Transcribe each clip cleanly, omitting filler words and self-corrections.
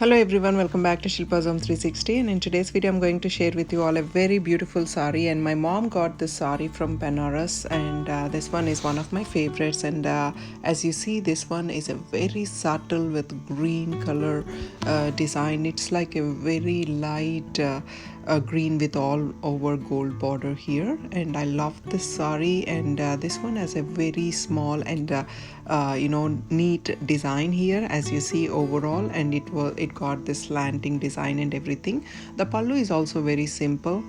Hello everyone, welcome back to Shilpa's Home 360, and in today's video I'm going to share with you all a very beautiful sari. And my mom got this sari from Benares, and this one is one of my favorites. And as you see, this one is a very subtle with green color design. It's like a very light green with all over gold border here, and I love this sari. And this one has a very small and neat design here, as you see overall, and it got this slanting design and everything. The pallu is also very simple,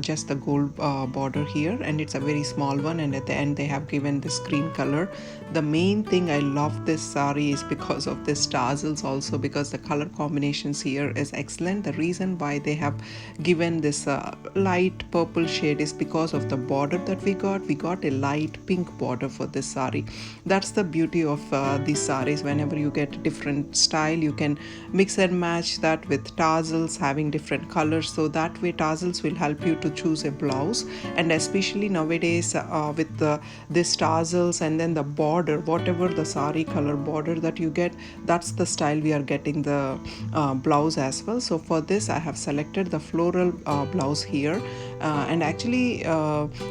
just the gold border here, and it's a very small one, and at the end they have given this green color. The main thing I love this sari is because of this tassels also, because the color combinations here is excellent. The reason why they have given this light purple shade is because of the border that we got a light pink border for this sari. That's the beauty of these saris. Whenever you get different style, you can mix and match that with tassels having different colors, so that way tassels will help you to choose a blouse. And especially nowadays with this tassels and then the border, whatever the sari color border that you get, that's the style we are getting the blouse as well. So for this I have selected the floral blouse here, and actually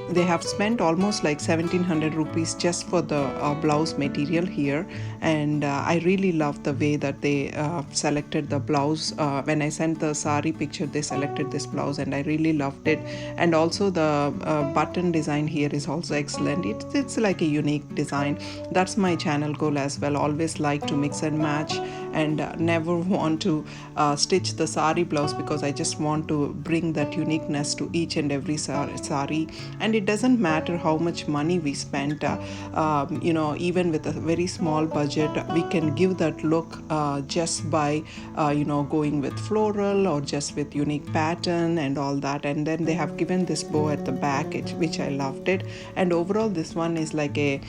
they have spent almost like 1700 rupees just for the blouse material here. And I really love the way that they selected the blouse. When I sent the sari picture, they selected this blouse and I really loved it. And also the button design here is also excellent. It's like a unique design. That's my channel goal as well. Always like to mix and match, and never want to stitch the sari blouse, because I just want to bring that uniqueness to each and every sari. And it doesn't matter how much money we spent, even with a very small budget, we can give that look just by going with floral or just with unique pattern and all that. And then they have given this bow at the back, which I loved it. And overall this one is like a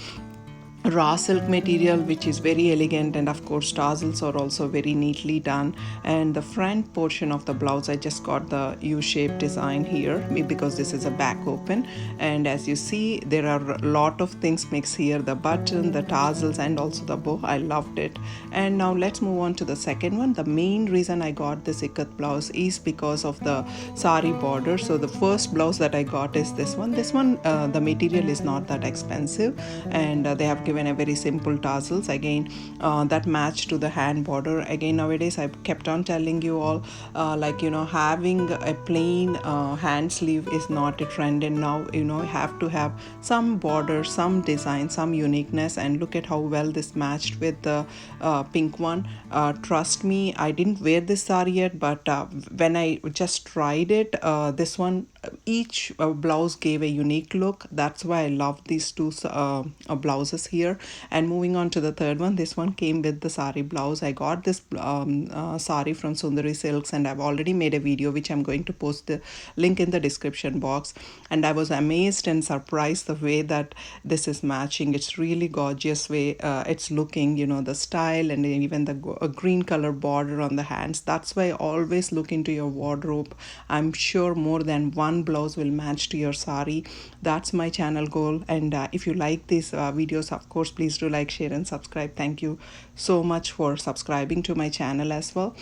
raw silk material, which is very elegant, and of course tassels are also very neatly done. And the front portion of the blouse, I just got the U-shaped design here because this is a back open. And as you see, there are a lot of things mixed here, the button, the tassels, and also the bow. I loved it. And now let's move on to the second one. The main reason I got this ikat blouse is because of the sari border. So the first blouse that I got is this one. The material is not that expensive, and they have given a very simple tassels again that match to the hand border. Again, nowadays I kept on telling you all, having a plain hand sleeve is not a trend, and now you have to have some border, some design, some uniqueness. And look at how well this matched with the pink one. Trust me, I didn't wear this sari yet, but when I just tried it, this one, each blouse gave a unique look. That's why I love these two blouses here. And moving on to the third one, this one came with the sari blouse. I got this sari from Sundari Silks, and I've already made a video which I'm going to post the link in the description box. And I was amazed and surprised the way that this is matching. It's really gorgeous way it's looking, the style, and even the green color border on the hands. That's why I always look into your wardrobe. I'm sure more than one blouse will match to your sari. That's my channel goal. And if you like these videos, of course, please do like, share, and subscribe. Thank you so much for subscribing to my channel as well.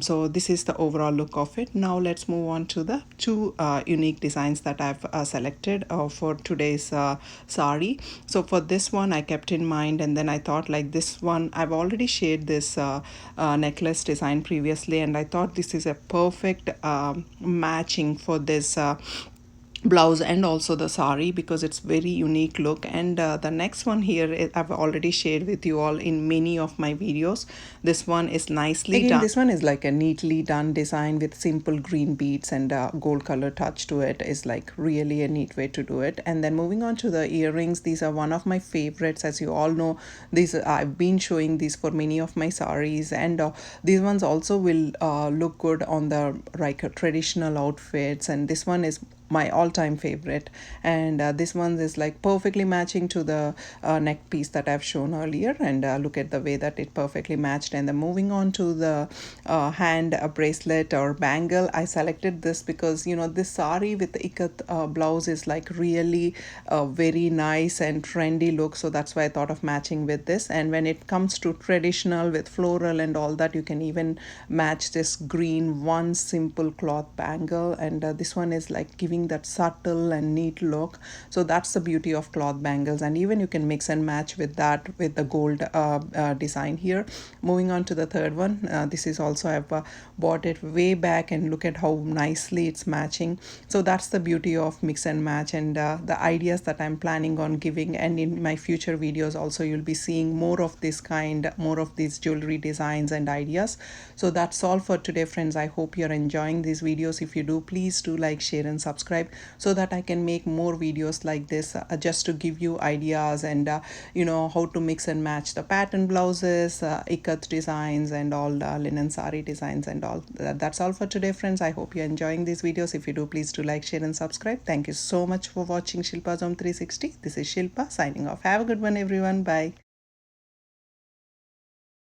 So this is the overall look of it. Now let's move on to the two unique designs that I've selected for today's sari. So for this one I kept in mind, and then I thought, like, this one I've already shared this necklace design previously, and I thought this is a perfect matching for this blouse and also the sari, because it's very unique look. And the next one here I've already shared with you all in many of my videos. This one is nicely done. This one is like a neatly done design with simple green beads and gold color touch to it. Is like really a neat way to do it. And then moving on to the earrings, these are one of my favorites. As you all know, these I've been showing these for many of my saris, and these ones also will look good on the like traditional outfits. And this one is my all-time favorite. And this one is like perfectly matching to the neck piece that I've shown earlier. And look at the way that it perfectly matched. And then moving on to the hand bracelet or bangle, I selected this because this sari with the ikat blouse is like really very nice and trendy look, so that's why I thought of matching with this. And when it comes to traditional with floral and all that, you can even match this green one simple cloth bangle. And this one is like giving that subtle and neat look, so that's the beauty of cloth bangles. And even you can mix and match with that with the gold design here. Moving on to the third one, this is also I've bought it way back, and look at how nicely it's matching. So that's the beauty of mix and match, and the ideas that I'm planning on giving. And in my future videos also, you'll be seeing more of this kind, more of these jewelry designs and ideas. So that's all for today, friends. I hope you're enjoying these videos. If you do, please do like, share and subscribe, so that I can make more videos like this, just to give you ideas and how to mix and match the pattern blouses, ikat designs and all the linen sari designs and all. That's all for today, friends. I hope you're enjoying these videos. If you do, please do like, share and subscribe. Thank you so much for watching Shilpa's Home 360. This is Shilpa signing off. Have a good one, everyone. Bye.